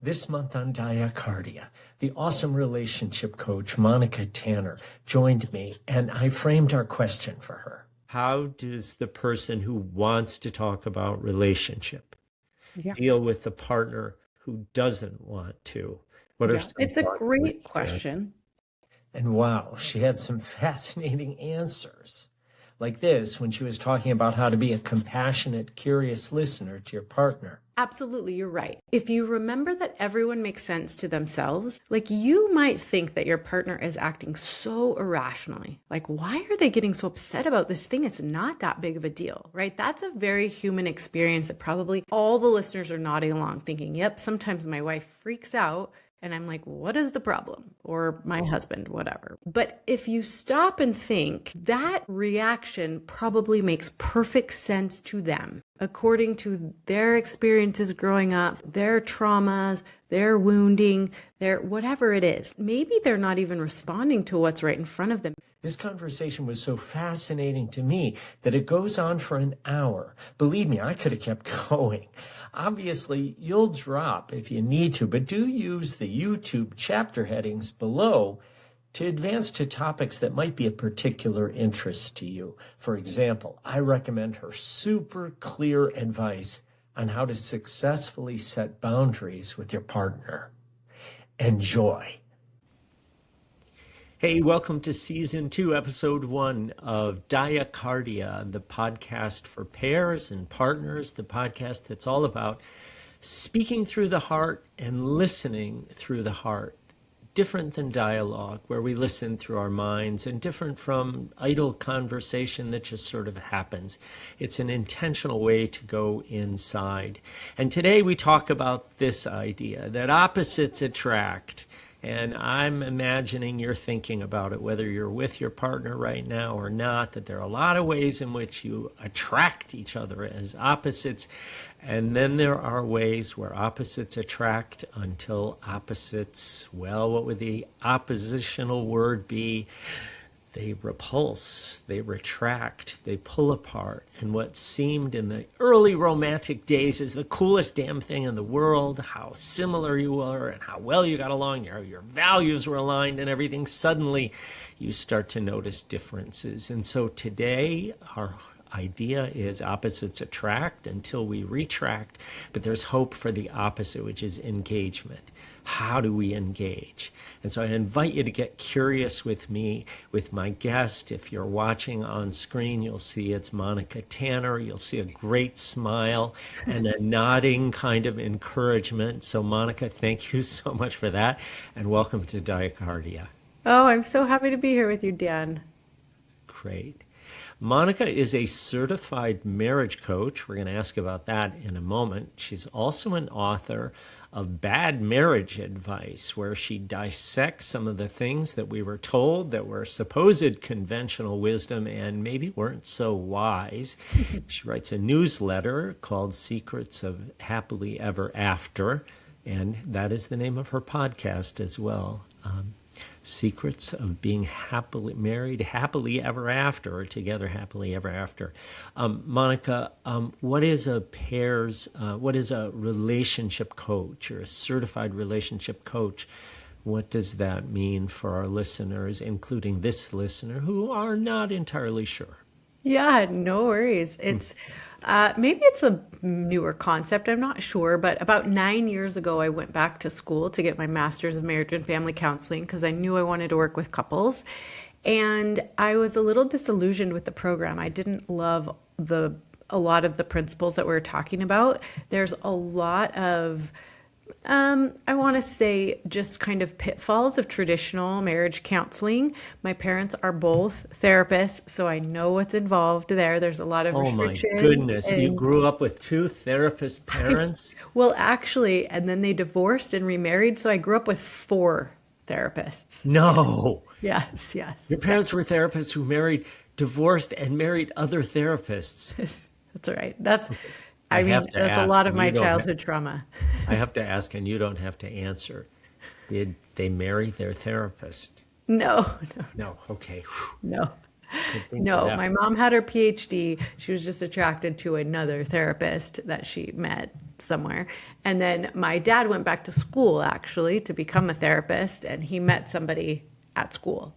This month on Diacardia, the awesome relationship coach, Monica Tanner, joined me, and I framed our question for her. How does the person who wants to talk about relationship deal with the partner who doesn't want to? It's a great question. And wow, she had some fascinating answers. Like this, when she was talking about how to be a compassionate, curious listener to your partner. Absolutely, you're right. If you remember that everyone makes sense to themselves, like you might think that your partner is acting so irrationally. Like, why are they getting so upset about this thing? It's not that big of a deal, right? That's a very human experience that probably all the listeners are nodding along thinking, yep, sometimes my wife freaks out. And I'm like, what is the problem? Or my husband, whatever. But if you stop and think, that reaction probably makes perfect sense to them, according to their experiences growing up, their traumas, their wounding, their whatever it is. Maybe they're not even responding to what's right in front of them. This conversation was so fascinating to me that it goes on for an hour. Believe me, I could have kept going. Obviously, you'll drop if you need to, but do use the YouTube chapter headings below to advance to topics that might be of particular interest to you. For example, I recommend her super clear advice on how to successfully set boundaries with your partner. Enjoy. Hey, welcome to Season 2, Episode 1 of Diacardia, the podcast for pairs and partners, the podcast that's all about speaking through the heart and listening through the heart. Different than dialogue, where we listen through our minds, and different from idle conversation that just sort of happens. It's an intentional way to go inside. And today we talk about this idea that opposites attract. And I'm imagining you're thinking about it, whether you're with your partner right now or not, that there are a lot of ways in which you attract each other as opposites. And then there are ways where opposites attract until opposites, well, what would the oppositional word be? They repulse, they retract, they pull apart. And what seemed in the early romantic days is the coolest damn thing in the world, how similar you were and how well you got along, your values were aligned and everything, suddenly you start to notice differences. And so today, our idea is opposites attract until we retract, but there's hope for the opposite, which is engagement. How do we engage? And so I invite you to get curious with me, with my guest. If you're watching on screen, you'll see it's Monica Tanner. You'll see a great smile and a nodding kind of encouragement. So Monica, thank you so much for that. And welcome to Diacardia. Oh, I'm so happy to be here with you, Dan. Great. Monica is a certified marriage coach. We're going to ask about that in a moment. She's also an author of Bad Marriage Advice, where she dissects some of the things that we were told that were supposed conventional wisdom and maybe weren't so wise. She writes a newsletter called Secrets of Happily Ever After, and that is the name of her podcast as well. Secrets of Being Happily Married, Happily Ever After, or Together Happily Ever After. Monica, what is a relationship coach or a certified relationship coach? What does that mean for our listeners, including this listener, who are not entirely sure? Yeah, no worries. It's maybe it's a newer concept. I'm not sure, but about 9 years ago, I went back to school to get my master's of marriage and family counseling because I knew I wanted to work with couples. And I was a little disillusioned with the program. I didn't love a lot of the principles that we were talking about. There's a lot of I want to say just kind of pitfalls of traditional marriage counseling. My parents are both therapists, so I know what's involved there. There's a lot of restrictions. Oh my goodness, you grew up with two therapist parents? Well, actually, and then they divorced and remarried, so I grew up with 4 therapists. No. Yes. Your parents were therapists who divorced and married other therapists. That's right. That's a lot of my childhood trauma. I have to ask, and you don't have to answer. Did they marry their therapist? No. No, okay. No. could think of No, that. my mom had her PhD. She was just attracted to another therapist that she met somewhere. And then my dad went back to school actually to become a therapist, and he met somebody at school.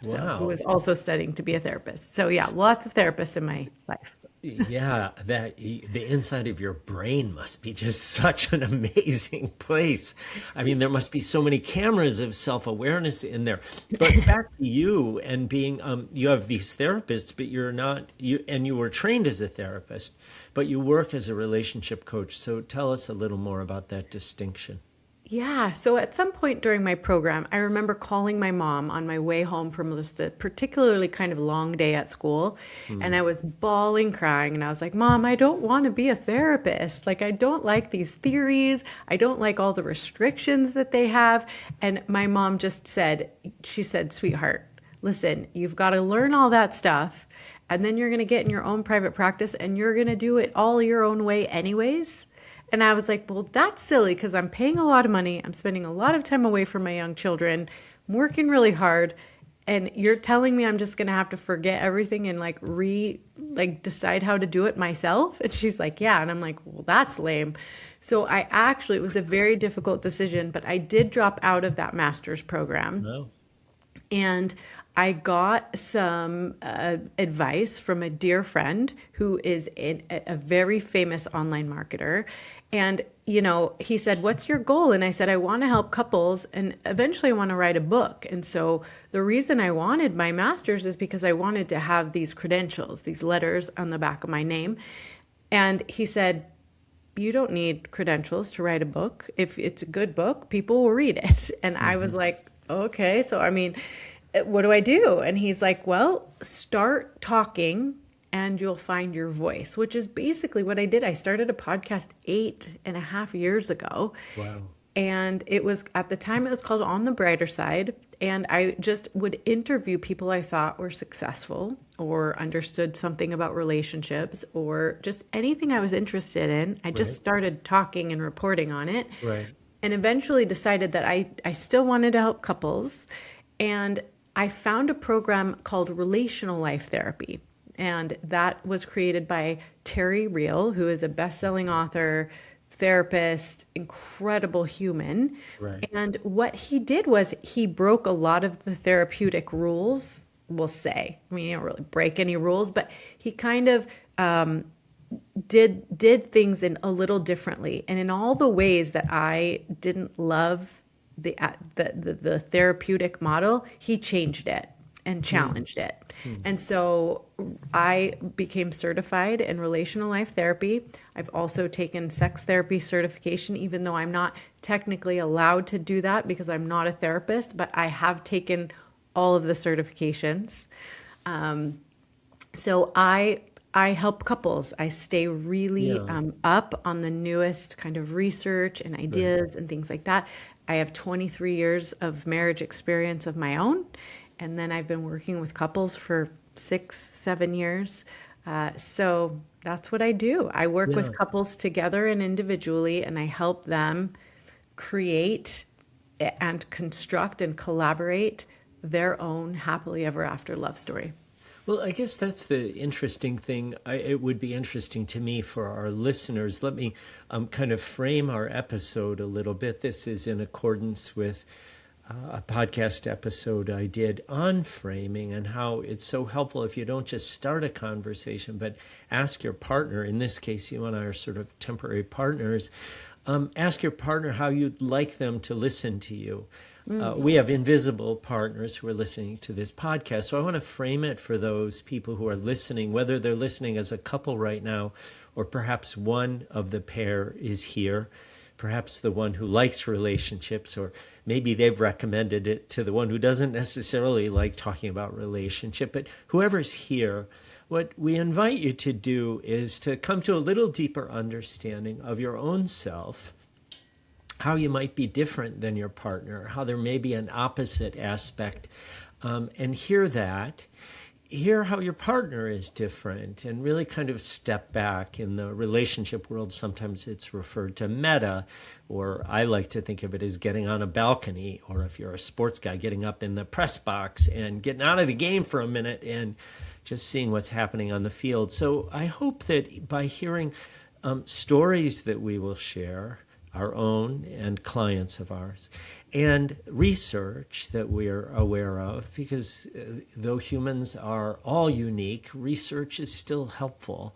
So who Wow. was also studying to be a therapist. So yeah, lots of therapists in my life. Yeah, the inside of your brain must be just such an amazing place. I mean, there must be so many cameras of self-awareness in there. But back to you and being, you have these therapists, but you're not, and you were trained as a therapist, but you work as a relationship coach. So tell us a little more about that distinction. Yeah. So at some point during my program, I remember calling my mom on my way home from just a particularly kind of long day at school. And Hmm. I was bawling, crying. And I was like, Mom, I don't want to be a therapist. Like, I don't like these theories. I don't like all the restrictions that they have. And my mom just said, she said, sweetheart, listen, you've got to learn all that stuff. And then you're going to get in your own private practice and you're going to do it all your own way, anyways. And I was like, well, that's silly because I'm paying a lot of money. I'm spending a lot of time away from my young children. I'm working really hard. And you're telling me I'm just going to have to forget everything and decide how to do it myself. And she's like, yeah. And I'm like, well, that's lame. So it was a very difficult decision, but I did drop out of that master's program. No. And I got some advice from a dear friend who is a very famous online marketer. And, he said, what's your goal? And I said, I want to help couples and eventually I want to write a book. And so the reason I wanted my master's is because I wanted to have these credentials, these letters on the back of my name. And he said, you don't need credentials to write a book. If it's a good book, people will read it. And I was Hmm. like, okay. So, I mean, what do I do? And he's like, well, start talking and you'll find your voice, which is basically what I did. I started a podcast 8.5 years ago. Wow. And it was, at the time, it was called On the Brighter Side. And I just would interview people I thought were successful or understood something about relationships or just anything I was interested in. I just Right. started talking and reporting on it Right. and eventually decided that I still wanted to help couples. And I found a program called Relational Life Therapy. And that was created by Terry Real, who is a best-selling author, therapist, incredible human. Right. And what he did was he broke a lot of the therapeutic rules, we'll say. I mean, he didn't really break any rules, but he kind of did things in a little differently. And in all the ways that I didn't love the therapeutic model, he changed it and challenged it. And so I became certified in relational life therapy. I've also taken sex therapy certification, even though I'm not technically allowed to do that because I'm not a therapist, but I have taken all of the certifications. So I help couples. I stay really Yeah. up on the newest kind of research and Right. ideas and things like that. I have 23 years of marriage experience of my own. And then I've been working with couples for 6, 7 years. So that's what I do. I work Yeah. with couples together and individually, and I help them create and construct and collaborate their own happily ever after love story. Well, I guess that's the interesting thing. It would be interesting to me for our listeners. Let me kind of frame our episode a little bit. This is in accordance with a podcast episode I did on framing and how it's so helpful if you don't just start a conversation, but ask your partner. In this case, you and I are sort of temporary partners. Ask your partner how you'd like them to listen to you. We have invisible partners who are listening to this podcast. So I want to frame it for those people who are listening, whether they're listening as a couple right now, or perhaps one of the pair is here, perhaps the one who likes relationships, or maybe they've recommended it to the one who doesn't necessarily like talking about relationship. But whoever's here, what we invite you to do is to come to a little deeper understanding of your own self, how you might be different than your partner, how there may be an opposite aspect, and hear that hear how your partner is different and really kind of step back. In the relationship world, sometimes it's referred to meta, or I like to think of it as getting on a balcony, or if you're a sports guy, getting up in the press box and getting out of the game for a minute and just seeing what's happening on the field. So I hope that by hearing stories that we will share, our own and clients of ours, and research that we're aware of, because though humans are all unique, research is still helpful,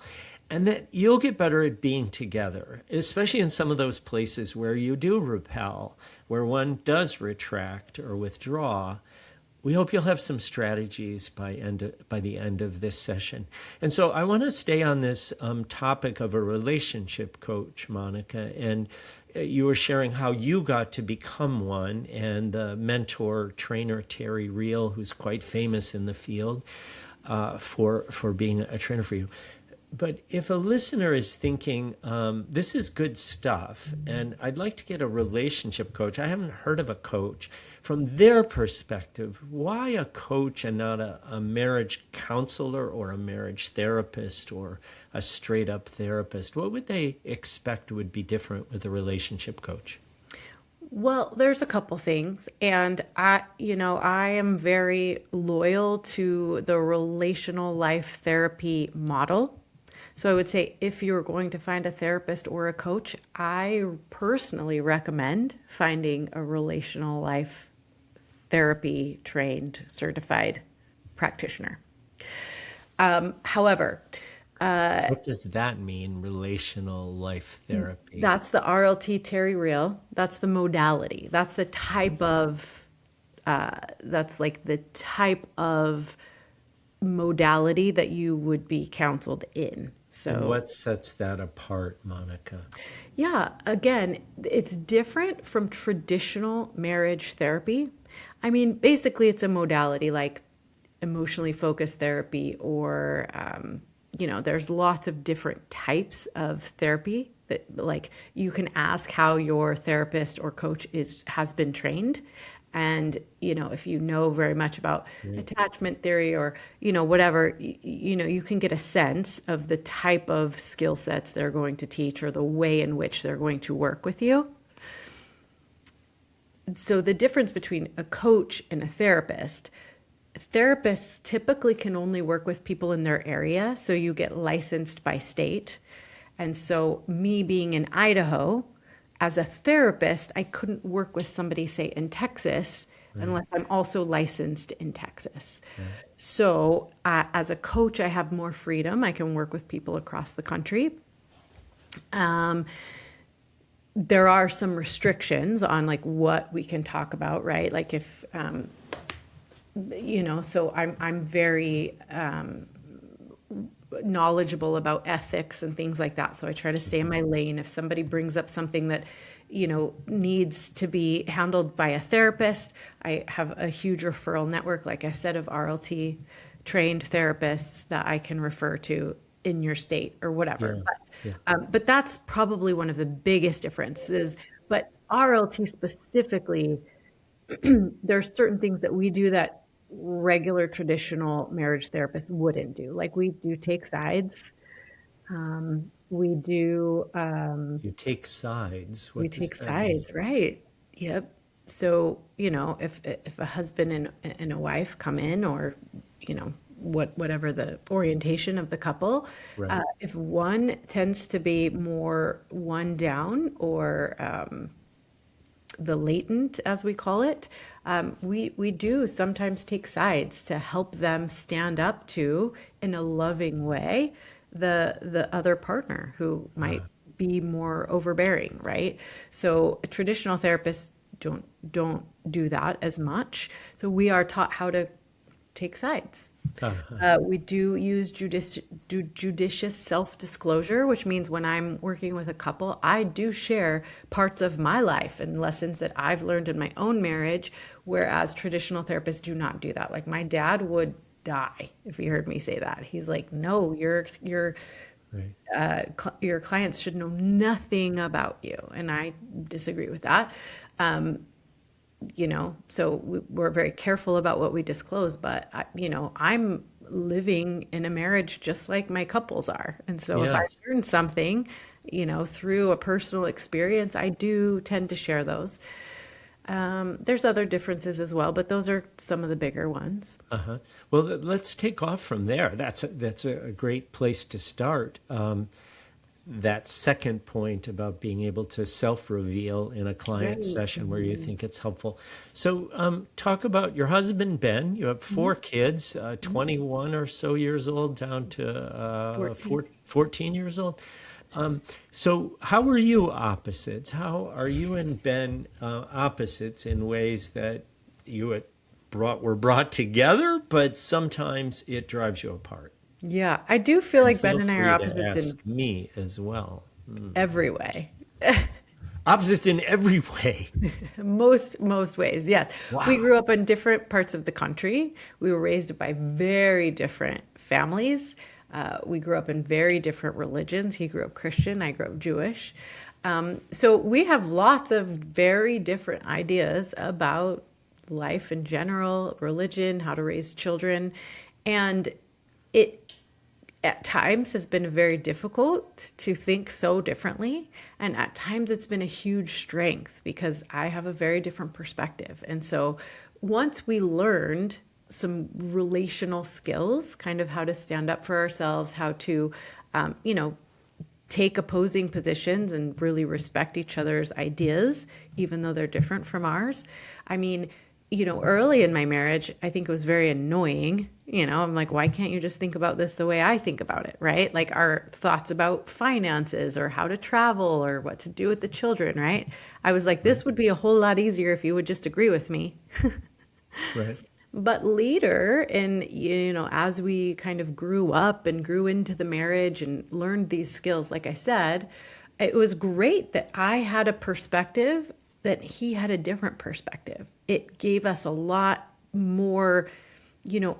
and that you'll get better at being together, especially in some of those places where you do repel, where one does retract or withdraw. We hope you'll have some strategies by the end of this session. And so I want to stay on this topic of a relationship coach, Monica, and you were sharing how you got to become one, and the mentor, trainer, Terry Real, who's quite famous in the field for being a trainer for you. But if a listener is thinking, this is good stuff, and I'd like to get a relationship coach, I haven't heard of a coach, from their perspective, why a coach and not a marriage counselor or a marriage therapist or a straight up therapist? What would they expect would be different with a relationship coach? Well, there's a couple things, and I am very loyal to the relational life therapy model. So I would say if you're going to find a therapist or a coach, I personally recommend finding a relational life therapy trained, certified practitioner. However, what does that mean, relational life therapy? that's the RLT Terry Real. That's the modality. That's the type of, that's like the type of modality that you would be counseled in. So And what sets that apart, Monica? yeah, again, it's different from traditional marriage therapy. I mean, basically, it's a modality like emotionally focused therapy, or, there's lots of different types of therapy that, like, you can ask how your therapist or coach has been trained. And, if you know very much about attachment theory or, whatever, you can get a sense of the type of skill sets they're going to teach or the way in which they're going to work with you. So the difference between a coach and a therapist, therapists typically can only work with people in their area. So you get licensed by state. And so me being in Idaho, as a therapist, I couldn't work with somebody, say, in Texas, unless I'm also licensed in Texas. Right. So as a coach, I have more freedom. I can work with people across the country. There are some restrictions on like what we can talk about, right? Like if, so I'm very knowledgeable about ethics and things like that. So I try to stay in my lane. If somebody brings up something that, needs to be handled by a therapist, I have a huge referral network, like I said, of RLT trained therapists that I can refer to in your state or whatever. But that's probably one of the biggest differences. But RLT specifically, there's certain things that we do that regular traditional marriage therapists wouldn't do. Like we do take sides. We do. You take sides. We take sides, right? Yep. So if a husband and a wife come in, or whatever the orientation of the couple, right. If one tends to be more one down, or the latent, as we call it, we do sometimes take sides to help them stand up to, in a loving way, the other partner who might be more overbearing, right? So traditional therapists don't do that as much. So we are taught how to take sides. We do use judicious self-disclosure, which means when I'm working with a couple, I do share parts of my life and lessons that I've learned in my own marriage, whereas traditional therapists do not do that. Like my dad would die if he heard me say that. He's like, no, your clients should know nothing about you. And I disagree with that. So we're very careful about what we disclose, but I'm living in a marriage just like my couples are. And so if I Yes. learn something, through a personal experience, I do tend to share those. There's other differences as well, but those are some of the bigger ones. Uh-huh. Well, let's take off from there. That's a great place to start. That second point about being able to self-reveal in a client Right. session where you think it's helpful. So, talk about your husband, Ben. You have Mhm. 4 kids, Mhm. 21 or so years old down to 14. 14 years old. So how are you opposites? How are you and Ben opposites in ways that were brought together, but sometimes it drives you apart? Yeah, I do feel And like Ben feel and I are free to opposites in ask me as well. every way. Opposites in every way. Most ways, yes. We Wow. grew up in different parts of the country. We were raised by very different families. We grew up in very different religions. He grew up Christian, I grew up Jewish. So we have lots of very different ideas about life in general, religion, how to raise children. And it at times has been very difficult to think so differently. And at times it's been a huge strength because I have a very different perspective. And so once we learned some relational skills, kind of how to stand up for ourselves, how to, you know, take opposing positions and really respect each other's ideas, even though they're different from ours. I mean, early in my marriage, I think it was very annoying. I'm like, why can't you just think about this the way I think about it, right? Like our thoughts about finances or how to travel or what to do with the children, right? I was like, Right. this would be a whole lot easier if you would just agree with me. Right. But later, as we kind of grew up and grew into the marriage and learned these skills, like I said, it was great that I had a perspective that he had a different perspective. It gave us a lot more,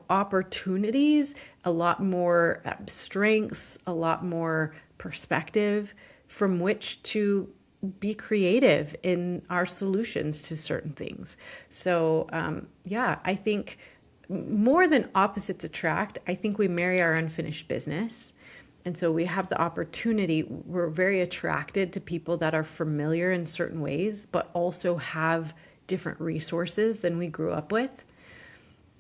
opportunities, a lot more strengths, a lot more perspective from which to be creative in our solutions to certain things. So, yeah, I think more than opposites attract, I think we marry our unfinished business. And so we have the opportunity, we're very attracted to people that are familiar in certain ways, but also have different resources than we grew up with.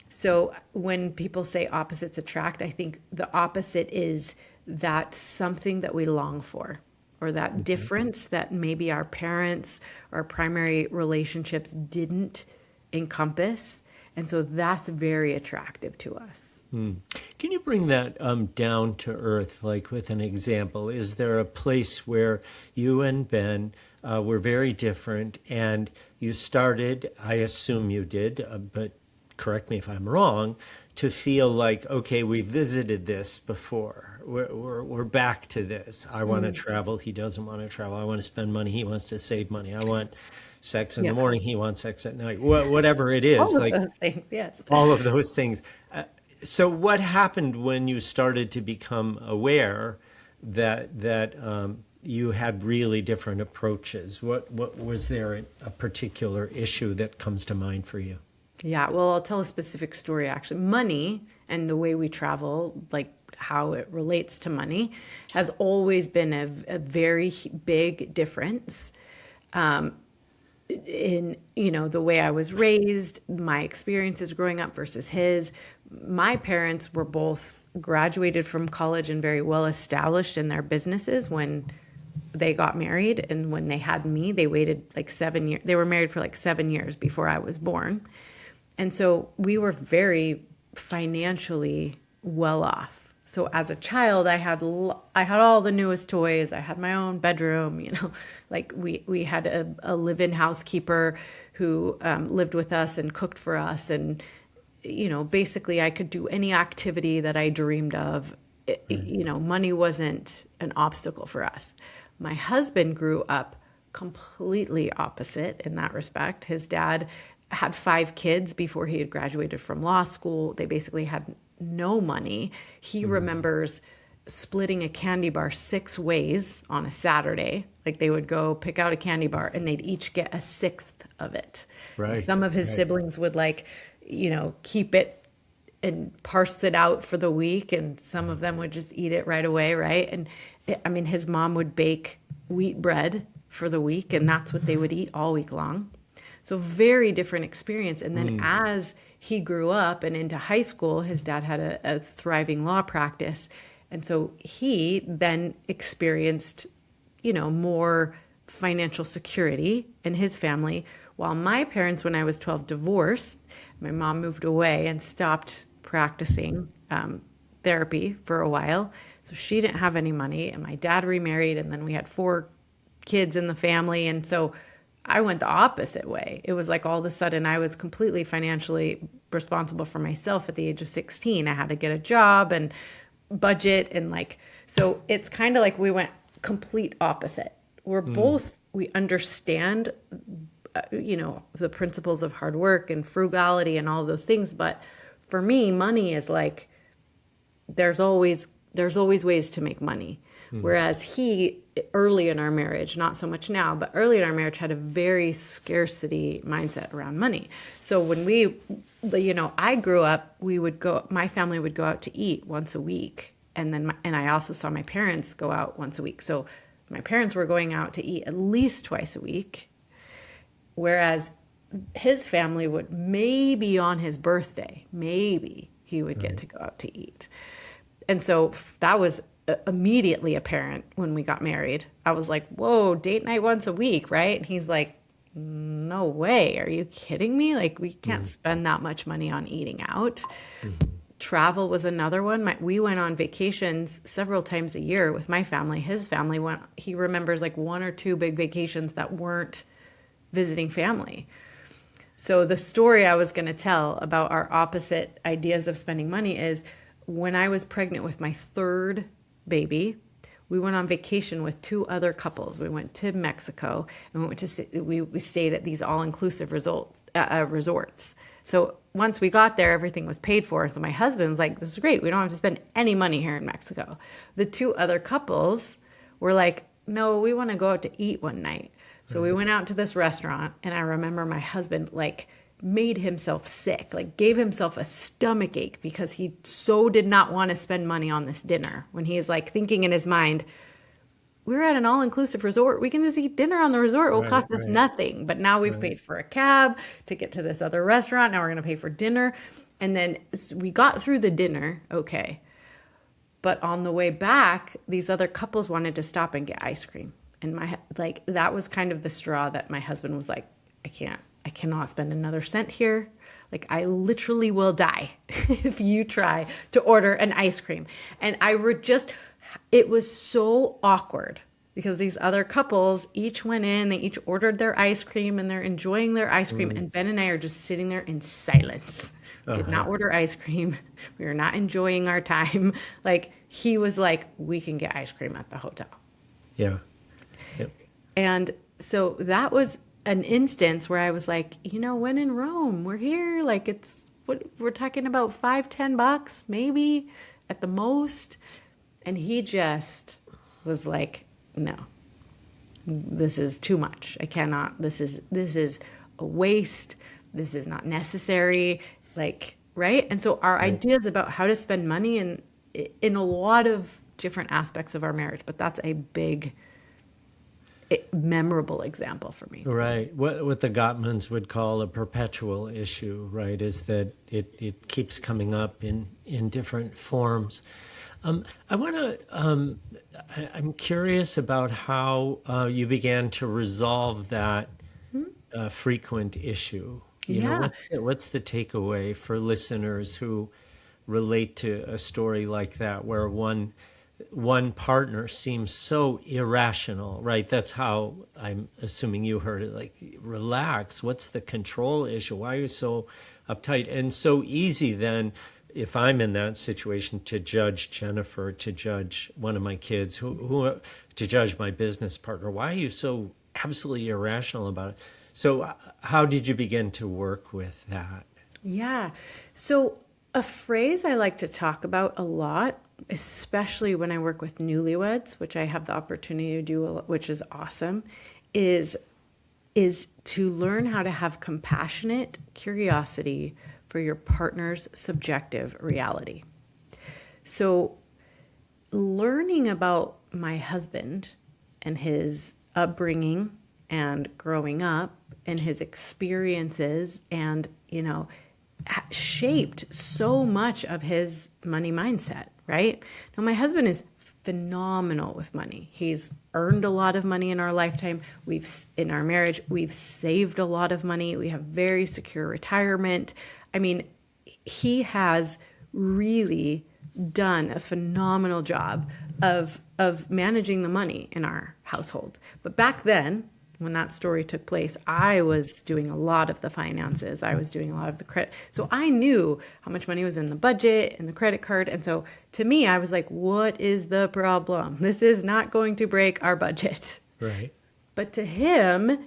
So when people say opposites attract, I think the opposite is that something that we long for, or that Mhm. difference that maybe our parents or primary relationships didn't encompass. And so that's very attractive to us. Can you bring that down to earth, like with an example? Is there a place where you and Ben were very different and you started, I assume you did, but correct me if I'm wrong, to feel like, okay, we visited this before. We're back to this. I want to Mhm. travel. He doesn't want to travel. I want to spend money. He wants to save money. I want sex in the Yeah. morning. He wants sex at night. Whatever it All is, of like those things, yes. all of those things. So what happened when you started to become aware that you had really different approaches? What was there a particular issue that comes to mind for you? Yeah, well, I'll tell a specific story actually. Money and the way we travel, like how it relates to money, has always been a very big difference in, the way I was raised, my experiences growing up versus his. My parents were both graduated from college and very well established in their businesses when they got married. And when they had me, they waited like 7 years. They were married for like 7 years before I was born. And so we were very financially well off. So as a child, I had all the newest toys. I had my own bedroom, like we had a live-in housekeeper who lived with us and cooked for us. And, basically I could do any activity that I dreamed of. Right. Money wasn't an obstacle for us. My husband grew up completely opposite in that respect. His dad had 5 kids before he had graduated from law school. They basically had no money. He Mm. remembers splitting a candy bar 6 ways on a Saturday. Like they would go pick out a candy bar and they'd each get a sixth of it. And Right. some of his Right. siblings would keep it parse it out for the week, and some of them would just eat it right away, right? And I mean, his mom would bake wheat bread for the week, and that's what they would eat all week long. So very different experience. And then as he grew up and into high school, his dad had a thriving law practice. And so he then experienced, more financial security in his family. While my parents, when I was 12, divorced, my mom moved away and stopped practicing therapy for a while. So she didn't have any money, and my dad remarried, and then we had 4 kids in the family. And so I went the opposite way. It was like all of a sudden I was completely financially responsible for myself at the age of 16. I had to get a job and budget, and so it's kind of like we went complete opposite. We understand, the principles of hard work and frugality and all of those things. But for me, money is like, there's always ways to make money. Whereas he, early in our marriage, not so much now, but early in our marriage, had a very scarcity mindset around money. So when I grew up, my family would go out to eat once a week. And I also saw my parents go out once a week. So my parents were going out to eat at least twice a week. Whereas his family would, maybe on his birthday, maybe he would get to go out to eat. And so that was immediately apparent when we got married. I was like, whoa, date night once a week, right? And he's like, no way. Are you kidding me? Like, we can't spend that much money on eating out. Travel was another one. We went on vacations several times a year with my family. His family he remembers like 1 or 2 big vacations that weren't visiting family. So the story I was going to tell about our opposite ideas of spending money is, when I was pregnant with my 3rd baby, we went on vacation with 2 other couples. We went to Mexico, and we stayed at these all-inclusive resorts. So once we got there, everything was paid for. So my husband was like, this is great. We don't have to spend any money here in Mexico. The 2 other couples were like, no, we want to go out to eat one night. So we went out to this restaurant, and I remember my husband made himself sick, gave himself a stomach ache because he so did not want to spend money on this dinner, when he's thinking in his mind, we're at an all-inclusive resort. We can just eat dinner on the resort. It will cost us nothing. But now we've paid for a cab to get to this other restaurant. Now we're going to pay for dinner. And then we got through the dinner. Okay. But on the way back, these other couples wanted to stop and get ice cream. And that was kind of the straw that my husband was like, I cannot spend another cent here. I literally will die if you try to order an ice cream. And it was so awkward because these other couples each went in, they each ordered their ice cream, and they're enjoying their ice cream. And Ben and I are just sitting there in silence. Did not order ice cream. We were not enjoying our time. He was like, we can get ice cream at the hotel. Yeah. Yep. And so that was an instance where I was like, when in Rome, we're here. We're talking about $5-10 maybe at the most. And he just was like, no, this is too much. I cannot, this is a waste. This is not necessary. Right. And so our ideas about how to spend money in a lot of different aspects of our marriage, but that's a big, memorable example for me. Right. What the Gottmans would call a perpetual issue, right, is that it keeps coming up in different forms. I'm curious about how you began to resolve that frequent issue. What's the takeaway for listeners who relate to a story like that, where one partner seems so irrational, right? That's how I'm assuming you heard it, relax. What's the control issue? Why are you so uptight? And so easy then, if I'm in that situation, to judge Jennifer, to judge one of my kids, who to judge my business partner. Why are you so absolutely irrational about it? So how did you begin to work with that? Yeah. So a phrase I like to talk about a lot, especially when I work with newlyweds, which I have the opportunity to do, which is awesome, is to learn how to have compassionate curiosity for your partner's subjective reality. So learning about my husband and his upbringing and growing up and his experiences and, shaped so much of his money mindset, right? Now, my husband is phenomenal with money. He's earned a lot of money in our lifetime. In our marriage, we've saved a lot of money. We have very secure retirement. I mean, he has really done a phenomenal job of managing the money in our household. But back then, when that story took place, I was doing a lot of the finances. I was doing a lot of the credit. So I knew how much money was in the budget and the credit card. And so to me, I was like, what is the problem? This is not going to break our budget. Right. But to him,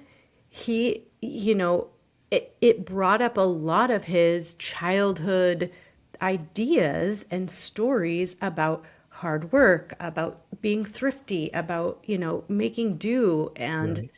it brought up a lot of his childhood ideas and stories about hard work, about being thrifty, about, making do and, Right.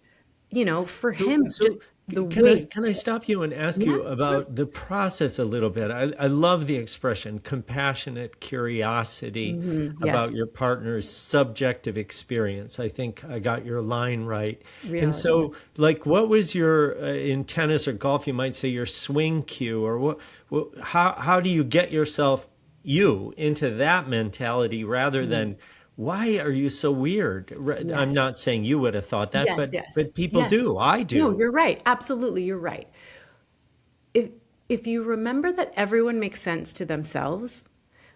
For him, just the Can way. can I stop you and ask you about the process a little bit? I love the expression compassionate curiosity Yes, about your partner's subjective experience. I think I got your line right. And reality. so, like, what was your in tennis or golf? You might say your swing cue, or how do you get you into that mentality rather than why are you so weird? I'm Yes, not saying you would have thought that, yes, yes, but people yes. do. I No, do. you're right. Absolutely, you're right. If you remember that everyone makes sense to themselves,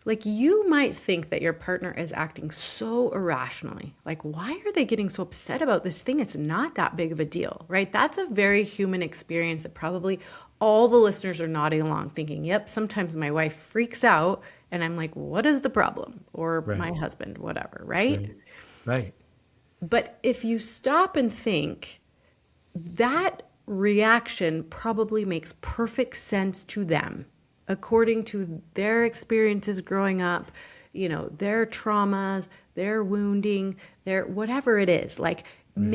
like you might think that your partner is acting so irrationally. Like, why are they getting so upset about this thing? It's not that big of a deal, right? That's a very human experience that probably all the listeners are nodding along thinking, yep, sometimes my wife freaks out and I'm like, what is the problem? Or my Right, husband, whatever, right? right, right. But if you stop and think, that reaction probably makes perfect sense to them according to their experiences growing up, their traumas, their wounding, their whatever it is. Like Right.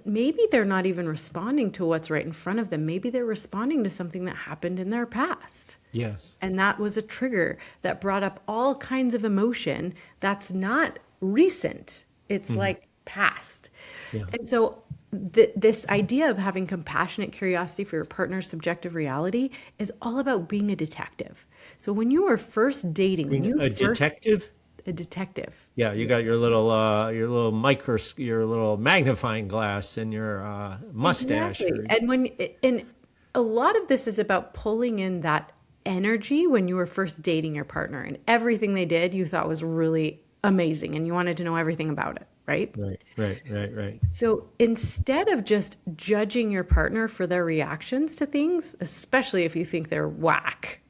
maybe they're not even responding to what's right in front of them. Maybe they're responding to something that happened in their past. Yes. And that was a trigger that brought up all kinds of emotion that's not recent. It's like past. Yeah. And so this idea of having compassionate curiosity for your partner's subjective reality is all about being a detective. So when you were first dating, when Being you a first detective? a detective. Yeah, you got your your little magnifying glass and your mustache. Exactly. And a lot of this is about pulling in that energy when you were first dating your partner and everything they did you thought was really amazing and you wanted to know everything about it, right? Right. So instead of just judging your partner for their reactions to things, especially if you think they're whack,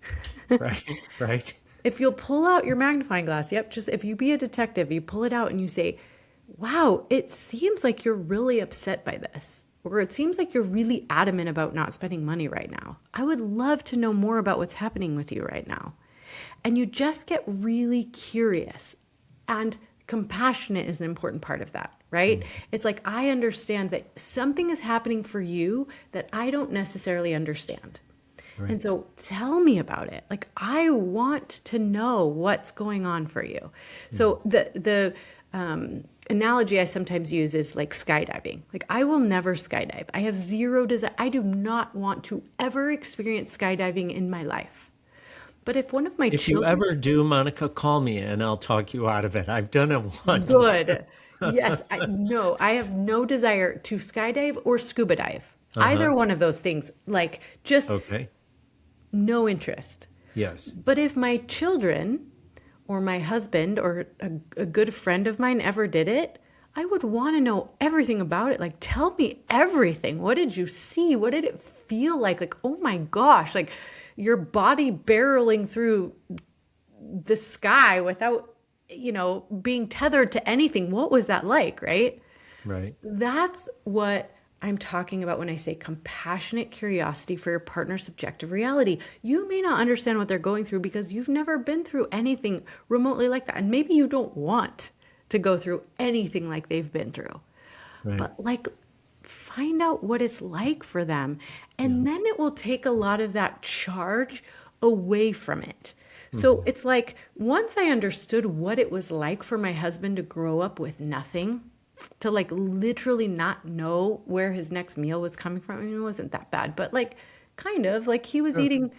Right, right. if you'll pull out your magnifying glass, just if you be a detective, you pull it out and you say, wow, it seems like you're really upset by this. Or it seems like you're really adamant about not spending money right now. I would love to know more about what's happening with you right now. And you just get really curious. And compassionate is an important part of that, right? It's like, I understand that something is happening for you that I don't necessarily understand. Right. And so tell me about it. Like, I want to know what's going on for you. So the analogy I sometimes use is like skydiving. Like, I will never skydive. I have zero desire. I do not want to ever experience skydiving in my life. But if one of my If you children, ever do, Monica, call me and I'll talk you out of it. I've done it once. good. Yes, I have no desire to skydive or scuba dive. Uh-huh. Either one of those things. Like, just Okay. no interest. Yes. But if my children or my husband or a good friend of mine ever did it, I would want to know everything about it. Like, tell me everything. What did you see? What did it feel like? Like, oh my gosh, like your body barreling through the sky without, being tethered to anything. What was that like, right? Right. That's what I'm talking about when I say compassionate curiosity for your partner's subjective reality. You may not understand what they're going through because you've never been through anything remotely like that. And maybe you don't want to go through anything like they've been through. Right. But like, find out what it's like for them. And then it will take a lot of that charge away from it. So it's like once I understood what it was like for my husband to grow up with nothing, to like literally not know where his next meal was coming from. I mean, it wasn't that bad, but like kind of like he was eating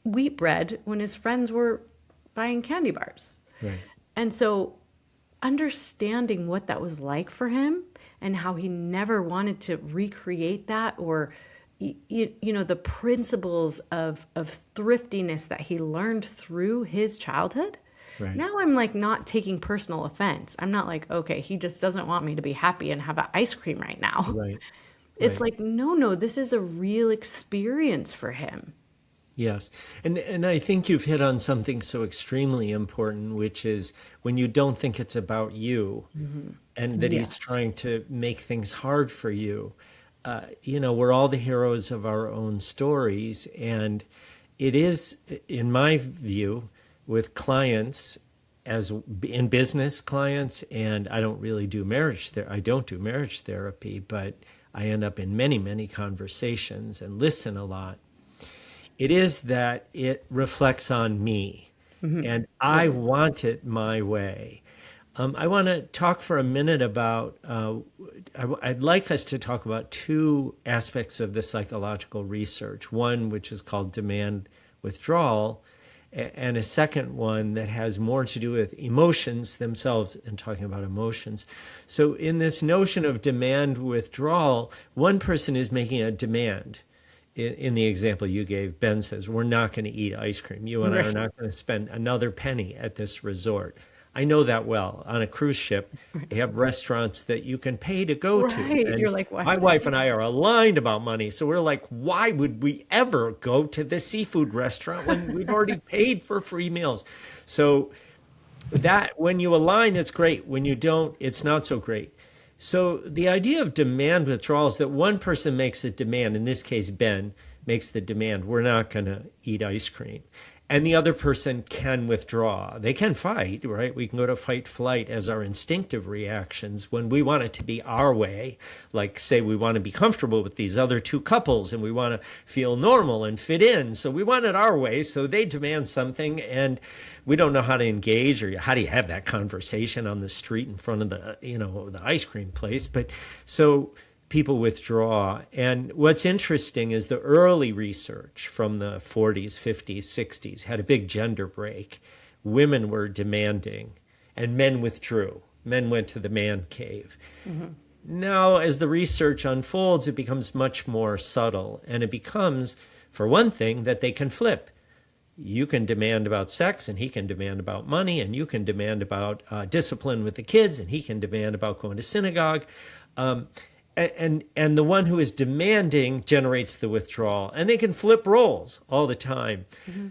wheat bread when his friends were buying candy bars. Right. And so understanding what that was like for him and how he never wanted to recreate that, or you know, the principles of thriftiness that he learned through his childhood. Right. Now I'm like not taking personal offense. I'm not like, okay, he just doesn't want me to be happy and have an ice cream right now. Right. It's Right. like, no, this is a real experience for him. Yes. And I think you've hit on something so extremely important, which is when you don't think it's about you and that he's Yes. trying to make things hard for you. You know, we're all the heroes of our own stories. And it is, in my view, with clients, as in business clients, and I don't really do I don't do marriage therapy, but I end up in many, many conversations and listen a lot. It is that it reflects on me, and I want it my way. I want to talk for a minute about, I'd like us to talk about two aspects of the psychological research. One, which is called demand withdrawal, and a second one that has more to do with emotions themselves and talking about emotions. So in this notion of demand withdrawal, one person is making a demand. In the example you gave, Ben says, we're not going to eat ice cream. You and I are not going to spend another penny at this resort. I know that well. On a cruise ship, they have restaurants that you can pay to go to. Right. And You're like, why? my wife and I are aligned about money. So we're like, why would we ever go to the seafood restaurant when we've already paid for free meals? So that when you align, it's great. When you don't, it's not so great. So the idea of demand withdrawal is that one person makes a demand, in this case, Ben makes the demand, we're not going to eat ice cream. And the other person can withdraw. They can fight, right? We can go to fight flight as our instinctive reactions when we want it to be our way. Like, say, we want to be comfortable with these other two couples and we want to feel normal and fit in. So we want it our way. So they demand something and we don't know how to engage, or how do you have that conversation on the street in front of the, the ice cream place. But so people withdraw. And what's interesting is the early research from the 40s, 50s, 60s had a big gender break. Women were demanding and men withdrew. Men went to the man cave. Now, as the research unfolds, it becomes much more subtle. And it becomes, for one thing, that they can flip. You can demand about sex and he can demand about money, and you can demand about discipline with the kids and he can demand about going to synagogue. And the one who is demanding generates the withdrawal, and they can flip roles all the time.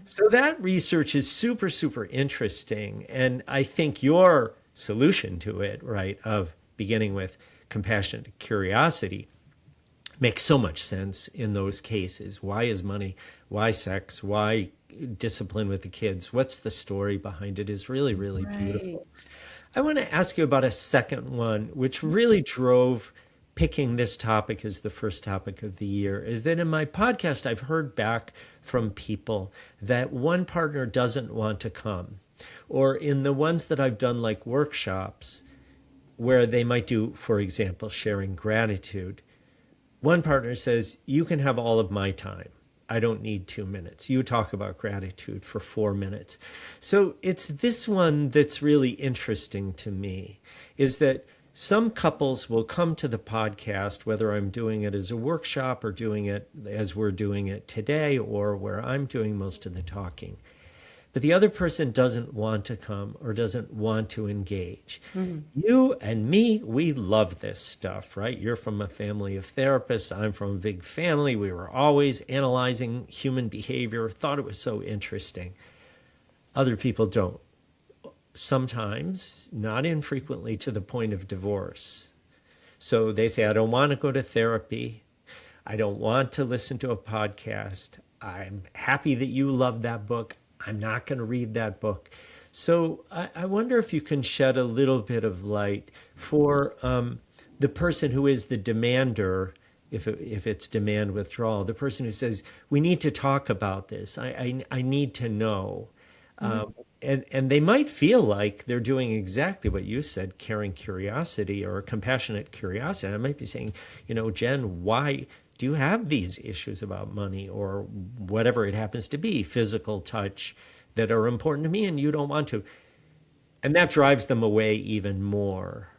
So that research is super, super interesting. And I think your solution to it, right, of beginning with compassionate curiosity makes so much sense in those cases. Why is money? Why sex? Why discipline with the kids? What's the story behind it is really, really beautiful. I want to ask you about a second one, which really drove picking this topic as the first topic of the year, is that in my podcast, I've heard back from people that one partner doesn't want to come. Or in the ones that I've done, like workshops, where they might do, for example, sharing gratitude, one partner says, you can have all of my time. I don't need 2 minutes. You talk about gratitude for 4 minutes. So it's this one that's really interesting to me, is that some couples will come to the podcast, whether I'm doing it as a workshop or doing it as we're doing it today, or where I'm doing most of the talking. But the other person doesn't want to come or doesn't want to engage. You and me, we love this stuff, right? You're from a family of therapists. I'm from a big family. We were always analyzing human behavior, thought it was so interesting. Other people don't. Sometimes, not infrequently, to the point of divorce. So they say, I don't want to go to therapy. I don't want to listen to a podcast. I'm happy that you love that book. I'm not going to read that book. So I wonder if you can shed a little bit of light for the person who is the demander, if it's demand withdrawal, the person who says, we need to talk about this. I need to know. And they might feel like they're doing exactly what you said, caring curiosity or compassionate curiosity. I might be saying, Jen, why do you have these issues about money or whatever it happens to be, physical touch, that are important to me and you don't want to? And that drives them away even more,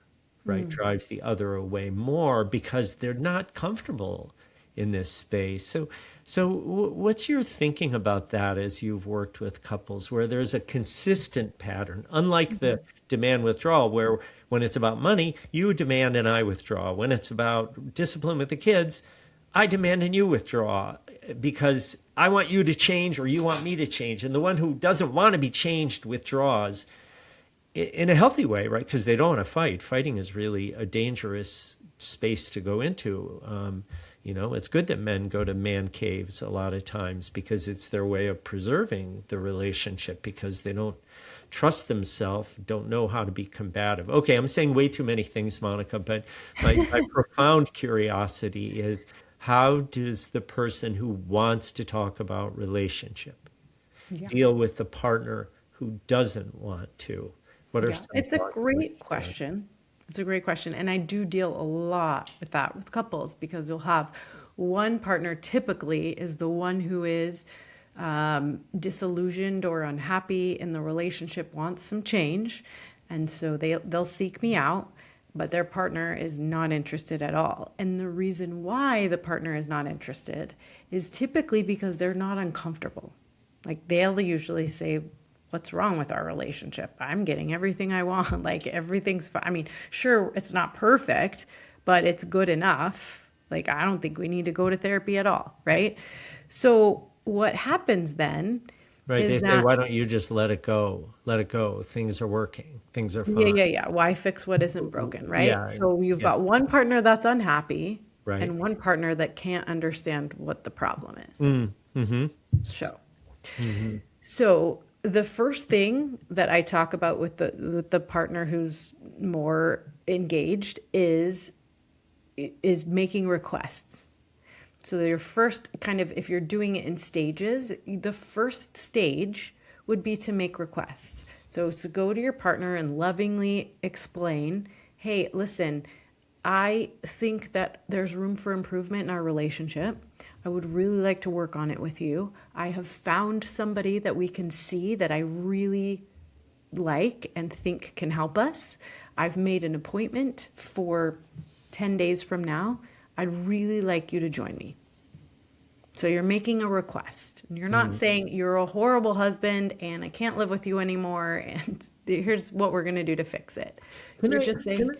right? Drives the other away more because they're not comfortable in this space. So what's your thinking about that as you've worked with couples where there's a consistent pattern, unlike the demand withdrawal, where when it's about money, you demand and I withdraw. When it's about discipline with the kids, I demand and you withdraw because I want you to change or you want me to change. And the one who doesn't want to be changed withdraws in a healthy way, right? Because they don't want to fight. Fighting is really a dangerous space to go into. It's good that men go to man caves a lot of times because it's their way of preserving the relationship because they don't trust themselves, don't know how to be combative. Okay, I'm saying way too many things, Monica, but my profound curiosity is, how does the person who wants to talk about relationship deal with the partner who doesn't want to? What are some It's a thoughts great question. It's a great question. And I do deal a lot with that with couples because you'll have one partner typically is the one who is disillusioned or unhappy in the relationship, wants some change. And so they'll seek me out, but their partner is not interested at all. And the reason why the partner is not interested is typically because they're not uncomfortable. Like they'll usually say, what's wrong with our relationship? I'm getting everything I want. Like everything's fine. I mean, sure, it's not perfect, but it's good enough. Like, I don't think we need to go to therapy at all. Right. So what happens then Right. is They say, why don't you just let it go? Let it go. Things are working. Things are fine. Yeah. Why fix what isn't broken? Right. Yeah. So you've got one partner that's unhappy Right. and one partner that can't understand what the problem is. So the first thing that I talk about with the partner who's more engaged is making requests. So your first kind of, if you're doing it in stages, the first stage would be to make requests. So go to your partner and lovingly explain, hey, listen, I think that there's room for improvement in our relationship. I would really like to work on it with you. I have found somebody that we can see that I really like and think can help us. I've made an appointment for 10 days from now. I'd really like you to join me. So you're making a request. You're not saying you're a horrible husband and I can't live with you anymore and here's what we're going to do to fix it. You're just saying...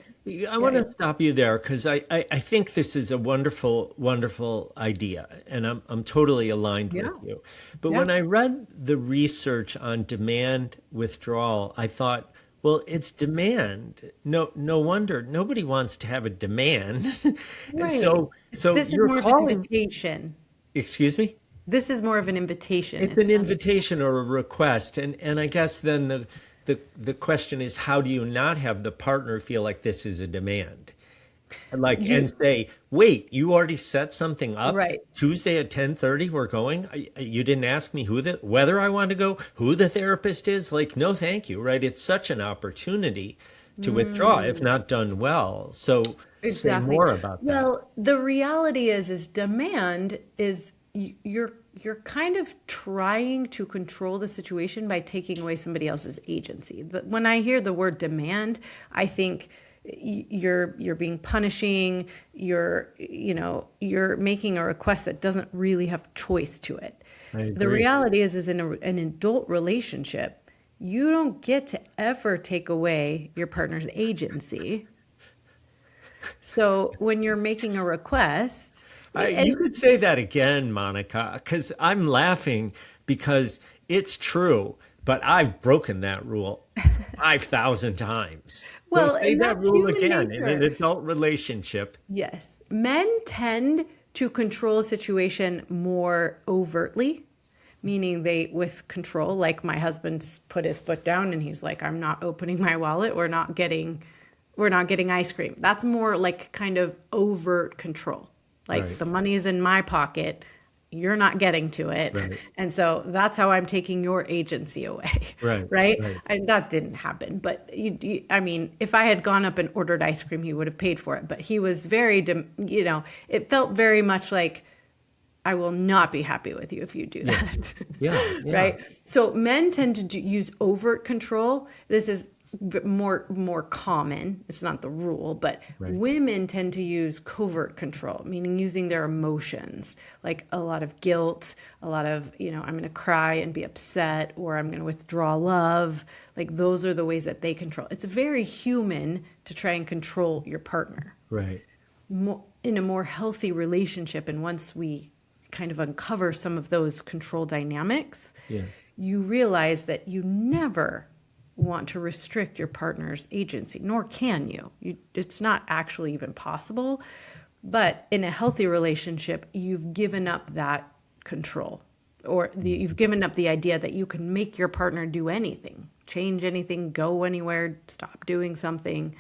I want to stop you there because I think this is a wonderful, wonderful idea, and I'm totally aligned with you. But when I read the research on demand withdrawal, I thought, well, it's demand. No wonder nobody wants to have a demand. Right. So this you're is more of an invitation. Excuse me? This is more of an invitation. It's an invitation or a request, and I guess then the question is, how do you not have the partner feel like this is a demand? And say, wait, you already set something up? Right. Tuesday at 10:30, we're going? You didn't ask me whether I want to go, who the therapist is? Like, no, thank you, right? It's such an opportunity to withdraw if not done well. So say more about that. Well, the reality is demand is you're kind of trying to control the situation by taking away somebody else's agency. But when I hear the word demand, I think you're being punishing, you're making a request that doesn't really have choice to it. The reality is in an adult relationship, you don't get to ever take away your partner's agency. So when you're making a request... You could say that again, Monica, because I'm laughing because it's true, but I've broken that rule 5,000 times. So say that rule again in an adult relationship. Yes. Men tend to control a situation more overtly, meaning with control, like my husband's put his foot down and he's like, I'm not opening my wallet. We're we're not getting ice cream. That's more like kind of overt control. Like Right. the money is in my pocket. You're not getting to it. Right. And so that's how I'm taking your agency away. Right. Right. Right. And that didn't happen. But I mean, if I had gone up and ordered ice cream, he would have paid for it. But he was very, it felt very much like, I will not be happy with you if you do that. Yeah. Yeah. Right. So men tend to use overt control. This is more common. It's not the rule, but Right. women tend to use covert control, meaning using their emotions, like a lot of guilt, a lot of, I'm going to cry and be upset, or I'm going to withdraw love. Like those are the ways that they control. It's very human to try and control your partner. Right. In a more healthy relationship, and once we kind of uncover some of those control dynamics, Yes. you realize that you never want to restrict your partner's agency, nor can you. It's not actually even possible. But in a healthy relationship, you've given up that control, or you've given up the idea that you can make your partner do anything, change anything, go anywhere, stop doing something,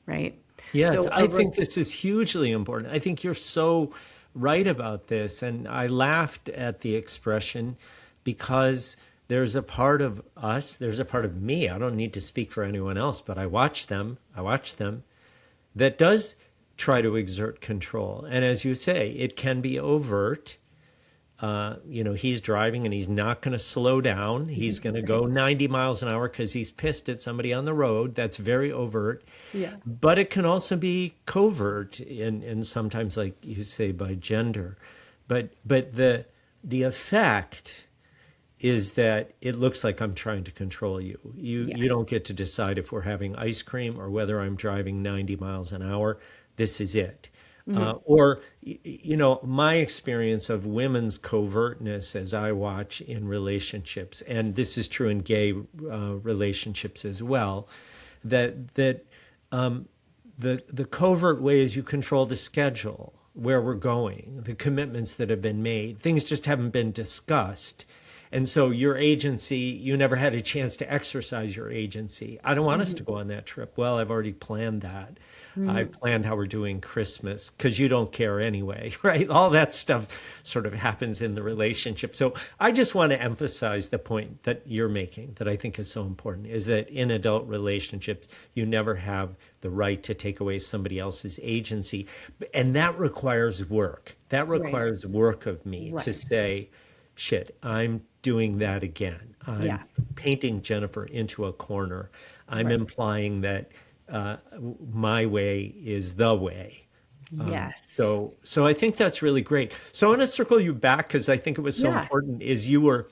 right? Yes, So I think this is hugely important. I think you're so right about this. And I laughed at the expression because there's a part of us, there's a part of me, I don't need to speak for anyone else, but I watch them, that does try to exert control. And as you say, it can be overt. He's driving and he's not going to slow down. He's going to go 90 miles an hour because he's pissed at somebody on the road. That's very overt. Yeah. But it can also be covert, and sometimes, like you say, by gender. But the effect is that it looks like I'm trying to control you. You don't get to decide if we're having ice cream or whether I'm driving 90 miles an hour. This is it. Or my experience of women's covertness as I watch in relationships, and this is true in gay relationships as well, that the covert ways you control the schedule, where we're going, the commitments that have been made, things just haven't been discussed. And so your agency, you never had a chance to exercise your agency. I don't want us to go on that trip. Well, I've already planned that. I planned how we're doing Christmas because you don't care anyway, right? All that stuff sort of happens in the relationship. So I just want to emphasize the point that you're making that I think is so important, is that in adult relationships, you never have the right to take away somebody else's agency. And that requires work. That requires work of me to say, shit, I'm doing that again. I'm painting Jennifer into a corner. I'm implying that my way is the way. Yes. So I think that's really great. So I want to circle you back because I think it was so important, is you were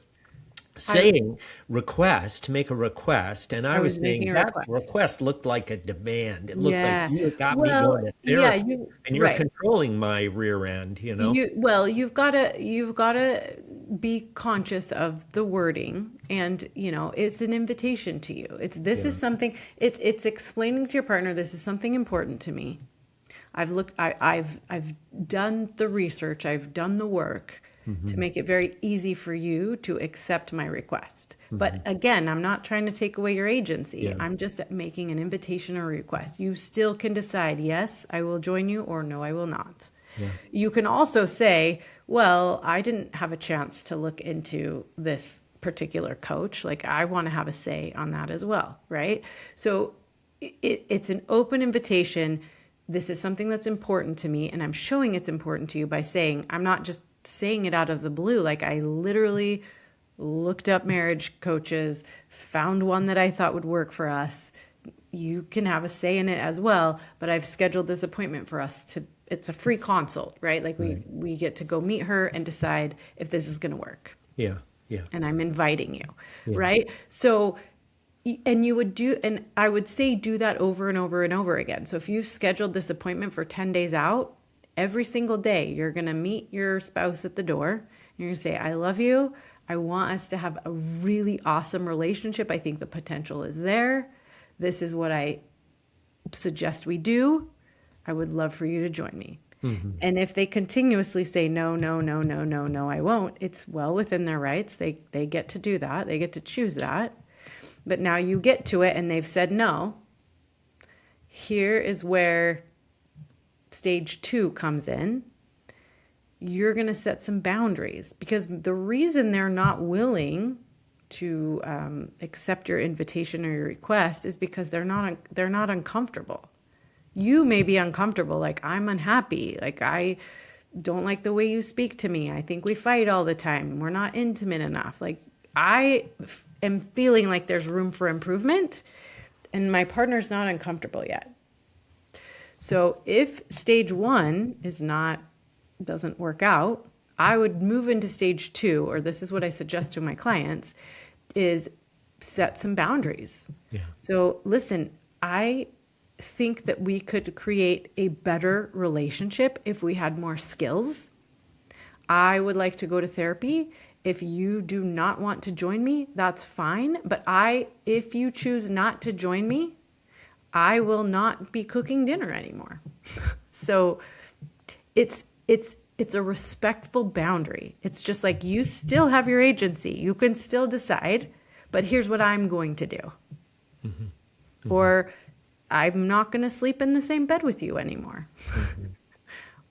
saying make a request, and I was saying that request looked like a demand. It looked like you got me going to therapy, and you're controlling my rear end, You've got to be conscious of the wording, and it's an invitation to you. Is something. It's explaining to your partner, this is something important to me. I've done the research, I've done the work to make it very easy for you to accept my request. But again, I'm not trying to take away your agency. I'm just making an invitation or request. You still can decide, yes, I will join you, or no, I will not. You can also say, well, I didn't have a chance to look into this particular coach. Like, I want to have a say on that as well, right? So it's an open invitation. This is something that's important to me, and I'm showing it's important to you by saying, I'm not just saying it out of the blue. Like, I literally looked up marriage coaches, found one that I thought would work for us. You can have a say in it as well, but I've scheduled this appointment for us it's a free consult, right? Like we get to go meet her and decide if this is going to work. Yeah. And I'm inviting you, right? So, and I would say do that over and over and over again. So if you've scheduled this appointment for 10 days out, every single day, you're going to meet your spouse at the door. And you're going to say, I love you. I want us to have a really awesome relationship. I think the potential is there. This is what I suggest we do. I would love for you to join me. And if they continuously say, no, I won't, it's well within their rights. They get to do that. They get to choose that. But now you get to it and they've said no. Here is where stage 2 comes in. You're going to set some boundaries, because the reason they're not willing to accept your invitation or your request is because they're not uncomfortable. You may be uncomfortable, like, I'm unhappy, like, I don't like the way you speak to me, I think we fight all the time, we're not intimate enough, like, I am feeling like there's room for improvement, and my partner's not uncomfortable yet. So if stage 1 doesn't work out, I would move into stage 2, or this is what I suggest to my clients, is set some boundaries. Yeah. So listen, I think that we could create a better relationship if we had more skills. I would like to go to therapy. If you do not want to join me, that's fine. But if you choose not to join me, I will not be cooking dinner anymore. So it's a respectful boundary. It's just like, you still have your agency. You can still decide, but here's what I'm going to do. Mm-hmm. Mm-hmm. Or I'm not going to sleep in the same bed with you anymore. Mm-hmm.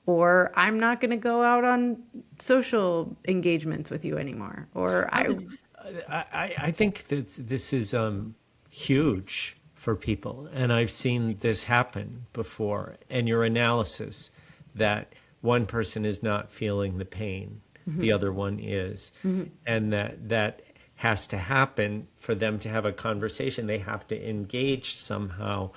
Or I'm not going to go out on social engagements with you anymore. Or I think that this is huge for people. And I've seen this happen before. And your analysis that one person is not feeling the pain, mm-hmm. the other one is. Mm-hmm. And that has to happen for them to have a conversation. They have to engage somehow.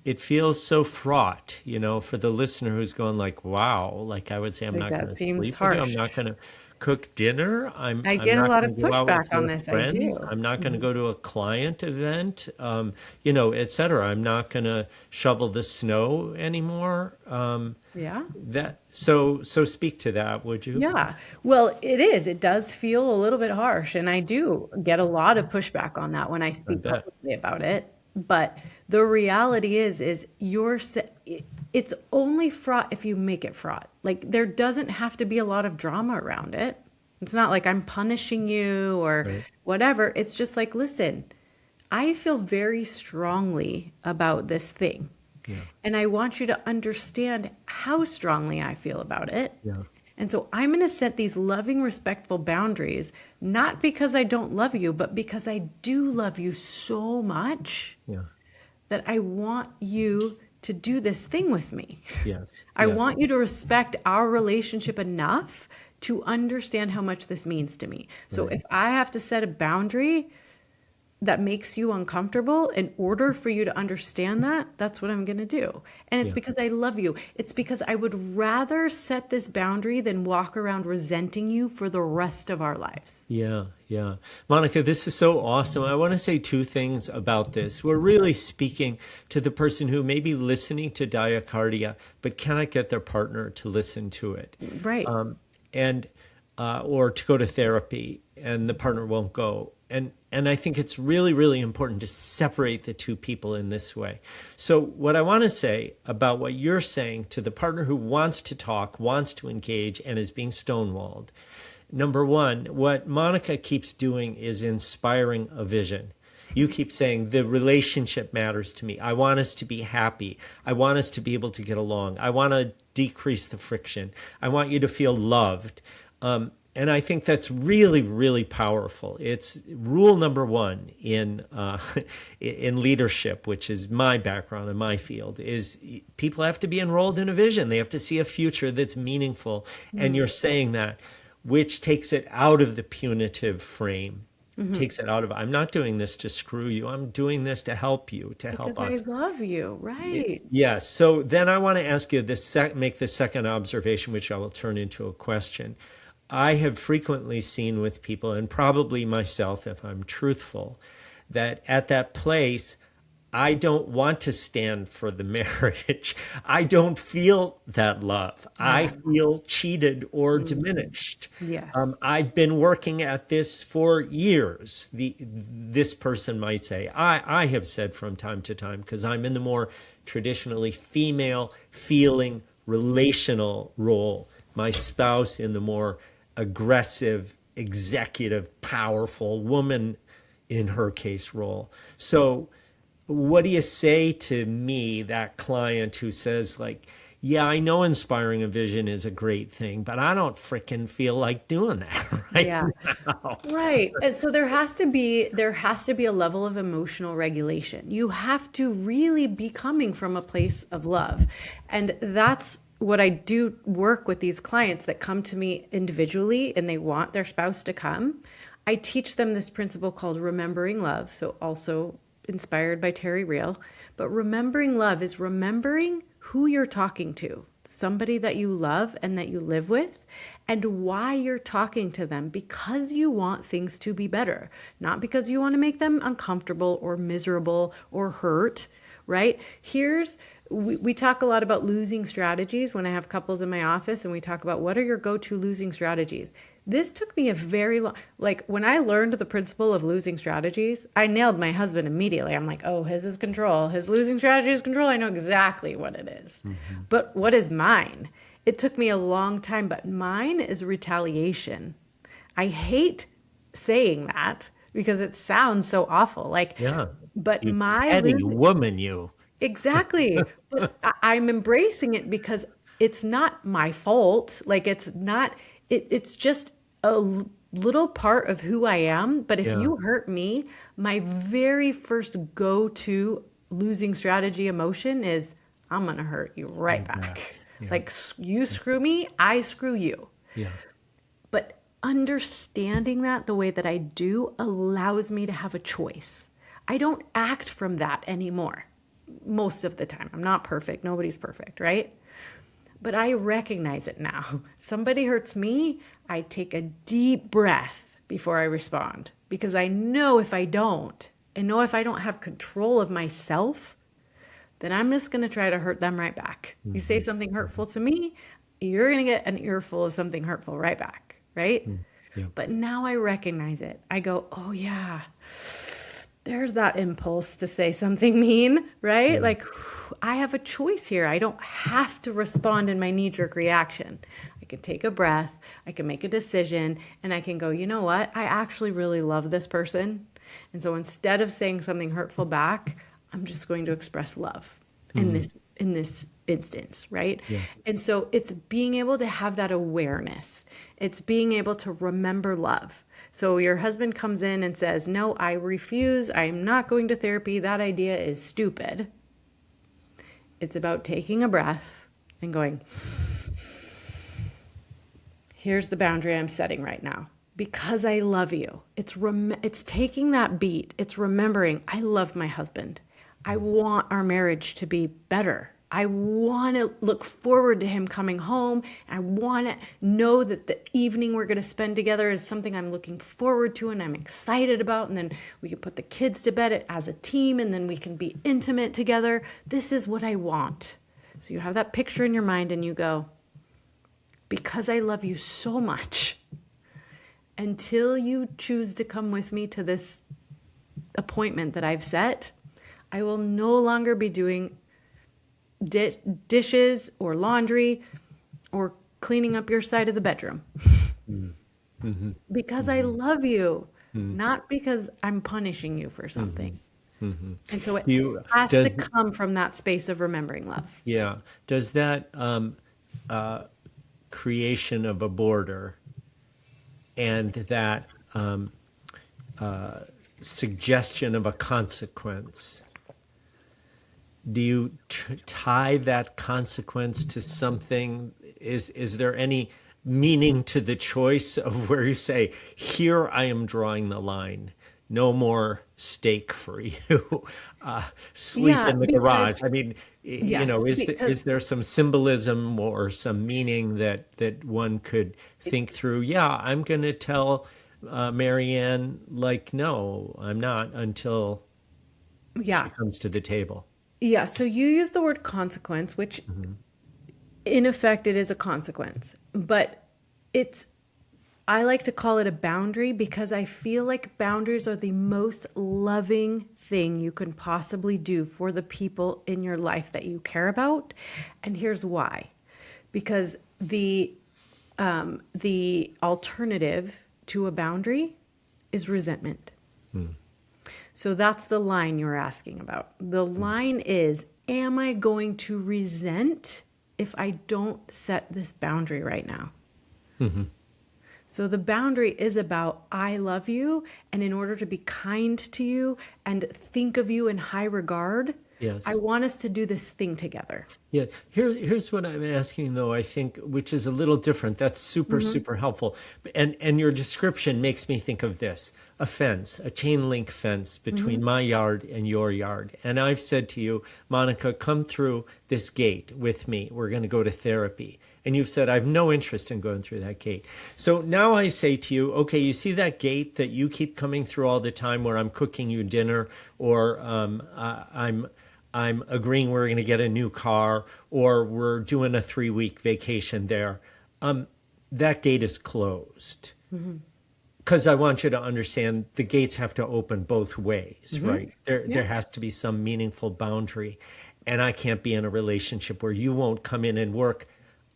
It feels so fraught, for the listener who's going like, wow, like I would say, I'm not going to sleep with you. I'm not going to cook dinner. I get a lot of pushback on this. Friends. I do. I'm not going to go to a client event, et cetera. I'm not going to shovel the snow anymore. Yeah. So speak to that, would you? Yeah. Well, it is. It does feel a little bit harsh, and I do get a lot of pushback on that when I speak publicly about it. But the reality is it's only fraught if you make it fraught. Like, there doesn't have to be a lot of drama around it. It's not like I'm punishing you or right. whatever. It's just like, listen, I feel very strongly about this thing. Yeah. And I want you to understand how strongly I feel about it. Yeah. And so I'm going to set these loving, respectful boundaries, not because I don't love you, but because I do love you so much that I want you to do this thing with me. Yes. I want you to respect our relationship enough to understand how much this means to me. So if I have to set a boundary that makes you uncomfortable in order for you to understand that, that's what I'm going to do. And it's because I love you. It's because I would rather set this boundary than walk around resenting you for the rest of our lives. Yeah. Monica, this is so awesome. I want to say two things about this. We're really speaking to the person who may be listening to Diacardia, but cannot get their partner to listen to it. Right. Or to go to therapy, and the partner won't go. And I think it's really, really important to separate the two people in this way. So what I want to say about what you're saying to the partner who wants to talk, wants to engage, and is being stonewalled, number one, what Monica keeps doing is inspiring a vision. You keep saying the relationship matters to me. I want us to be happy. I want us to be able to get along. I want to decrease the friction. I want you to feel loved. And I think that's really, really powerful. It's rule number one in leadership, which is my background and my field, is people have to be enrolled in a vision. They have to see a future that's meaningful. Mm-hmm. And you're saying that, which takes it out of the punitive frame. Mm-hmm. Takes it out of, I'm not doing this to screw you. I'm doing this to help you, to help us. I love you, right? Yes. So then I want to ask you make the second observation, which I will turn into a question. I have frequently seen with people, and probably myself, if I'm truthful, that at that place, I don't want to stand for the marriage. I don't feel that love. Yeah. I feel cheated or diminished. Yes. I've been working at this for years. This person might say, I have said from time to time, because I'm in the more traditionally female feeling relational role, my spouse in the more aggressive, executive, powerful woman, in her case, role. So what do you say to me, that client who says like, yeah, I know inspiring a vision is a great thing, but I don't frickin' feel like doing that right Yeah. now. Right. And so there has to be a level of emotional regulation. You have to really be coming from a place of love. And that's what I do work with these clients that come to me individually and they want their spouse to come. I teach them this principle called remembering love. So also inspired by Terry Real, but remembering love is remembering who you're talking to, somebody that you love and that you live with, and why you're talking to them, because you want things to be better, not because you want to make them uncomfortable or miserable or hurt, right? We talk a lot about losing strategies when I have couples in my office, and we talk about what are your go-to losing strategies. This took me a very long, like when I learned the principle of losing strategies, I nailed my husband immediately. I'm like, oh, his is control. His losing strategy is control. I know exactly what it is. Mm-hmm. But what is mine? It took me a long time, but mine is retaliation. I hate saying that because it sounds so awful. Like, Yeah. but You my petty woman, you. exactly. But I'm embracing it because it's not my fault. Like it's not, it's just a little part of who I am. But if Yeah. you hurt me, my very first go-to losing strategy emotion is I'm going to hurt you right Right back. back. Yeah. Like you screw me, I screw you. Yeah. But understanding that the way that I do allows me to have a choice. I don't act from that anymore most of the time. I'm not perfect. Nobody's perfect, right? But I recognize it now. Somebody hurts me, I take a deep breath before I respond because I know if I don't, have control of myself, then I'm just going to try to hurt them right back. You say something hurtful to me, you're going to get an earful of something hurtful right back, right? Yeah. But now I recognize it. I go, oh yeah, there's that impulse to say something mean, right? Yeah. Like I have a choice here. I don't have to respond in my knee-jerk reaction. I can take a breath, I can make a decision, and I can go, you know what? I actually really love this person. And so instead of saying something hurtful back, I'm just going to express love in this instance, right? Yeah. And so it's being able to have that awareness. It's being able to remember love. So your husband comes in and says, no, I refuse. I'm not going to therapy. That idea is stupid. It's about taking a breath and going, here's the boundary I'm setting right now. Because I love you. It's taking that beat. It's remembering I love my husband. I want our marriage to be better. I want to look forward to him coming home. I want to know that the evening we're going to spend together is something I'm looking forward to and I'm excited about. And then we can put the kids to bed as a team and then we can be intimate together. This is what I want. So you have that picture in your mind and you go, because I love you so much, until you choose to come with me to this appointment that I've set, I will no longer be doing dishes or laundry or cleaning up your side of the bedroom. Mm-hmm. Because I love you, not because I'm punishing you for something. Mm-hmm. And so it You has does to come from that space of remembering love. Yeah. Does that creation of a border and that suggestion of a consequence, do you tie that consequence to something? Is there any meaning to the choice of where you say, here I am drawing the line? No more steak for you. Sleep Yeah, in the because garage. I mean, yes, is there some symbolism or some meaning that one could think through? Yeah, I'm going to tell Marianne, like, no, I'm not until she yeah. comes to the table. Yeah, so you use the word consequence, which in effect it is a consequence, but I like to call it a boundary because I feel like boundaries are the most loving thing you can possibly do for the people in your life that you care about. And here's why. Because the alternative to a boundary is resentment. So that's the line you're asking about. The line is, am I going to resent if I don't set this boundary right now? Mm-hmm. So the boundary is about, I love you, and in order to be kind to you and think of you in high regard, Yes. I want us to do this thing together. Yeah. Here's what I'm asking, though, I think, which is a little different. That's super, super helpful. And your description makes me think of this: a fence, a chain link fence between my yard and your yard. And I've said to you, Monica, come through this gate with me. We're going to go to therapy. And you've said, I have no interest in going through that gate. So now I say to you, okay, you see that gate that you keep coming through all the time where I'm cooking you dinner, or I'm agreeing we're going to get a new car, or we're doing a 3-week vacation there. That gate is closed. Because I want you to understand the gates have to open both ways, right? There has to be some meaningful boundary. And I can't be in a relationship where you won't come in and work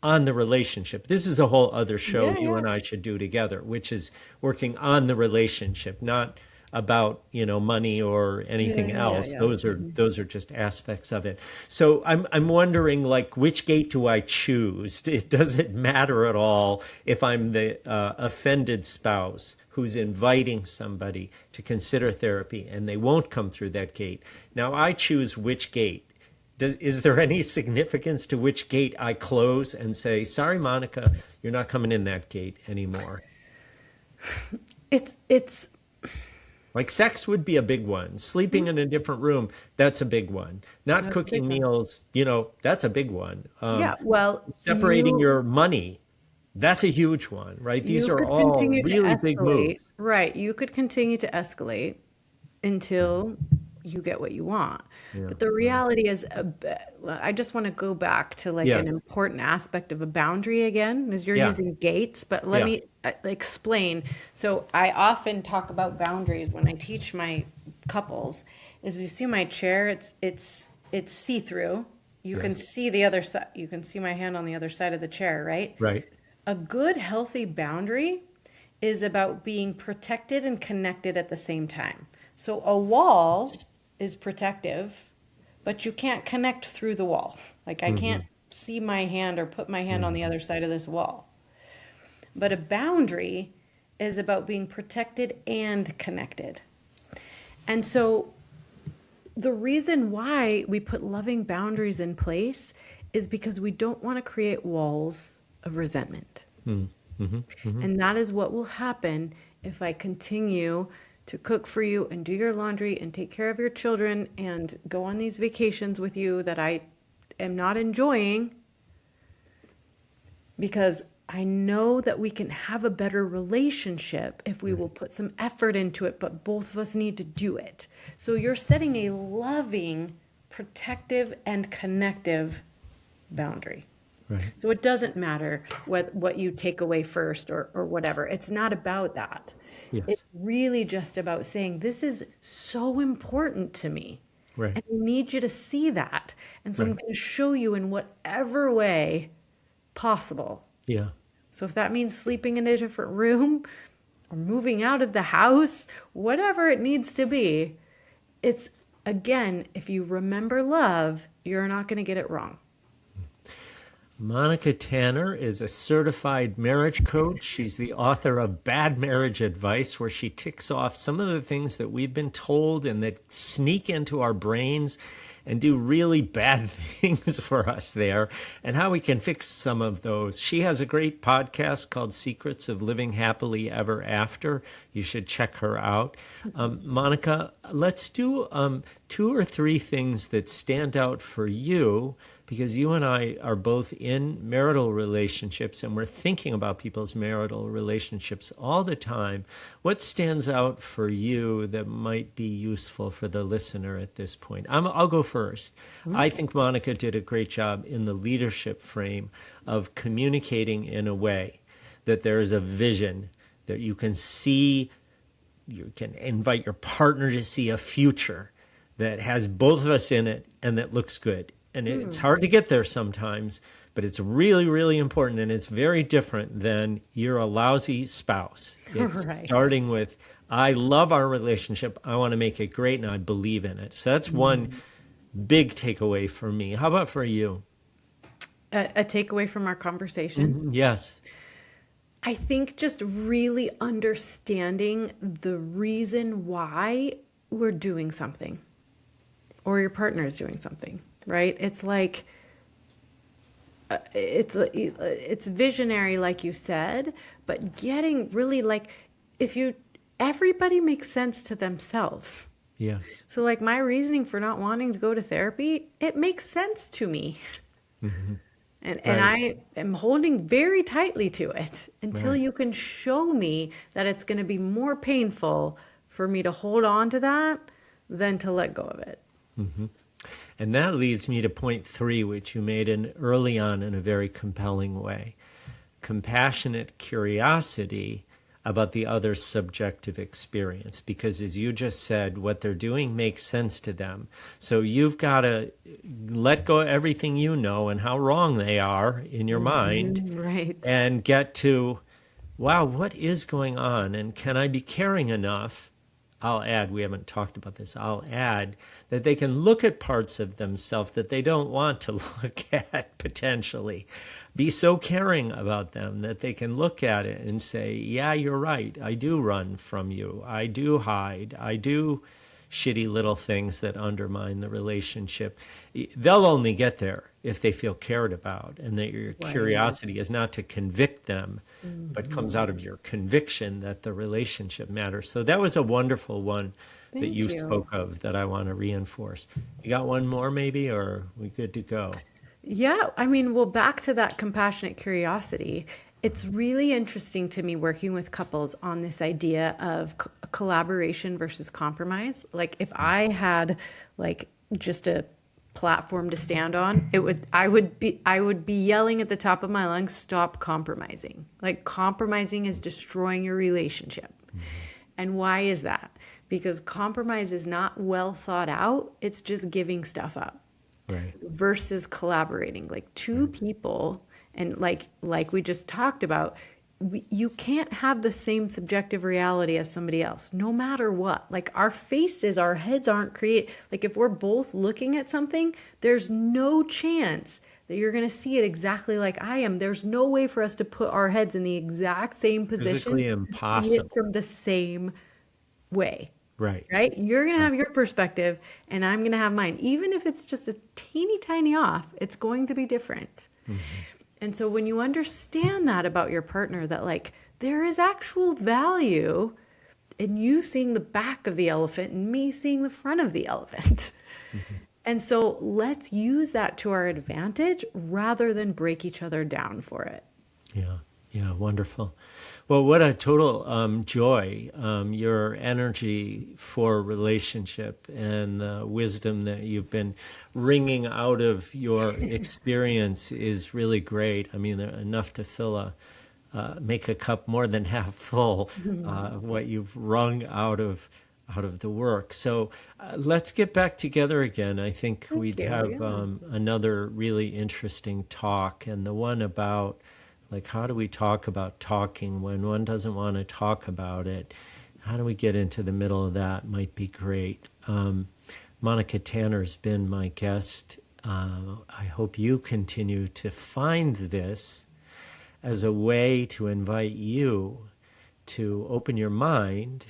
on the relationship. This is a whole other show you and I should do together, which is working on the relationship, not about, money or anything else. Those are just aspects of it. So I'm wondering, like, which gate do I choose? Does it matter at all if I'm the offended spouse who's inviting somebody to consider therapy and they won't come through that gate? Now I choose which gate. Is there any significance to which gate I close and say, sorry, Monica, you're not coming in that gate anymore? It's like sex would be a big one. Sleeping in a different room, that's a big one. Not cooking meals, that's a big one. Separating your money, that's a huge one, right? These are all really big moves. Right. You could continue to escalate until you get what you want. But the reality is, I just want to go back to an important aspect of a boundary again, is you're using gates, but let me explain. So I often talk about boundaries when I teach my couples. Is you see my chair, it's see-through. You can see the other side. You can see my hand on the other side of the chair, right? Right. A good, healthy boundary is about being protected and connected at the same time. So a wall is protective, but you can't connect through the wall. Like I can't see my hand or put my hand on the other side of this wall. But a boundary is about being protected and connected. And so the reason why we put loving boundaries in place is because we don't want to create walls of resentment. And that is what will happen if I continue to cook for you and do your laundry and take care of your children and go on these vacations with you that I am not enjoying, because I know that we can have a better relationship if we will put some effort into it, but both of us need to do it. So you're setting a loving, protective, and connective boundary. Right. So it doesn't matter what you take away first or whatever. It's not about that. Yes. It's really just about saying, this is so important to me. Right. And I need you to see that. And so I'm going to show you in whatever way possible. Yeah. So if that means sleeping in a different room or moving out of the house, whatever it needs to be, it's, again, if you remember love, you're not going to get it wrong. Monica Tanner is a certified marriage coach. She's the author of Bad Marriage Advice, where she ticks off some of the things that we've been told and that sneak into our brains and do really bad things for us there, and how we can fix some of those. She has a great podcast called Secrets of Living Happily Ever After. You should check her out. Monica, let's do 2 or 3 things that stand out for you, because you and I are both in marital relationships and we're thinking about people's marital relationships all the time. What stands out for you that might be useful for the listener at this point? I'll go first. I think Monica did a great job in the leadership frame of communicating in a way that there is a vision that you can see. You can invite your partner to see a future that has both of us in it and that looks good. And it's hard to get there sometimes, but it's really, really important. And it's very different than you're a lousy spouse. It's starting with, I love our relationship. I want to make it great, and I believe in it. So that's one big takeaway for me. How about for you? A takeaway from our conversation? Yes. I think just really understanding the reason why we're doing something or your partner is doing something, right? It's like, it's visionary, like you said, but getting really like, everybody makes sense to themselves. Yes. So like my reasoning for not wanting to go to therapy, it makes sense to me. And I am holding very tightly to it until you can show me that it's going to be more painful for me to hold on to that than to let go of it. And that leads me to point 3, which you made early on in a very compelling way. Compassionate curiosity about the other's subjective experience. Because as you just said, what they're doing makes sense to them. So you've got to let go of everything you know and how wrong they are in your mind, Right. and get to, wow, what is going on? And can I be caring enough? I'll add, we haven't talked about this, I'll add that they can look at parts of themselves that they don't want to look at potentially. Be so caring about them that they can look at it and say, yeah, you're right. I do run from you. I do hide. I do shitty little things that undermine the relationship. They'll only get there if they feel cared about, and that your curiosity is not to convict them, but comes out of your conviction that the relationship matters. So that was a wonderful one that you spoke of that I want to reinforce. You got one more maybe, or are we good to go? Yeah, I mean, well, back to that compassionate curiosity. It's really interesting to me working with couples on this idea of collaboration versus compromise. Like if I had like just a platform to stand on, I would be yelling at the top of my lungs, stop compromising. Like compromising is destroying your relationship. And why is that? Because compromise is not well thought out. It's just giving stuff up. Right. Versus collaborating, like two people, and like we just talked about, you can't have the same subjective reality as somebody else, no matter what. Like our faces, our heads aren't created. Like if we're both looking at something, there's no chance that you're going to see it exactly like I am. There's no way for us to put our heads in the exact same position. Physically impossible. See it from the same way. Right. Right? You're going to have your perspective and I'm going to have mine. Even if it's just a teeny tiny off, it's going to be different. And so when you understand that about your partner, that like there is actual value in you seeing the back of the elephant and me seeing the front of the elephant. And so let's use that to our advantage rather than break each other down for it. Yeah, wonderful. Well, what a total joy. Your energy for relationship and the wisdom that you've been wringing out of your experience is really great. I mean, enough to fill make a cup more than half full, what you've wrung out of the work. So let's get back together again. I think we'd have another really interesting talk, and the one about like, how do we talk about talking when one doesn't want to talk about it? How do we get into the middle of that? Might be great. Monica Tanner's been my guest. I hope you continue to find this as a way to invite you to open your mind.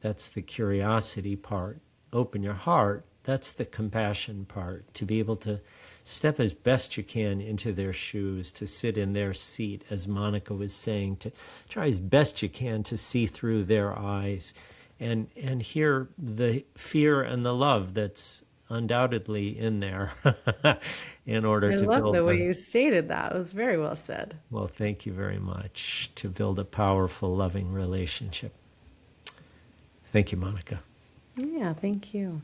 That's the curiosity part. Open your heart. That's the compassion part. To be able to step as best you can into their shoes, to sit in their seat, as Monica was saying, to try as best you can to see through their eyes and hear the fear and the love that's undoubtedly in there in order to build. I love the way you stated that. It was very well said. Well, thank you very much. To build a powerful, loving relationship. Thank you, Monica. Yeah, thank you.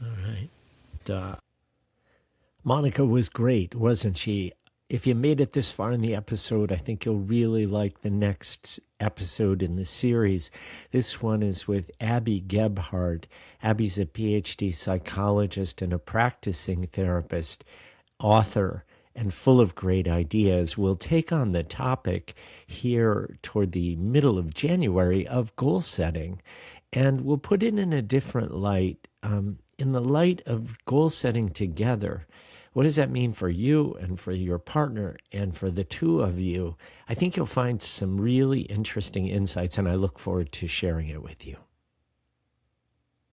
All right. Monica was great, wasn't she? If you made it this far in the episode, I think you'll really like the next episode in the series. This one is with Abby Gebhard. Abby's a PhD psychologist and a practicing therapist, author, and full of great ideas. We'll take on the topic here toward the middle of January of goal setting, and we'll put it in a different light, in the light of goal setting together. What does that mean for you and for your partner and for the two of you? I think you'll find some really interesting insights, and I look forward to sharing it with you.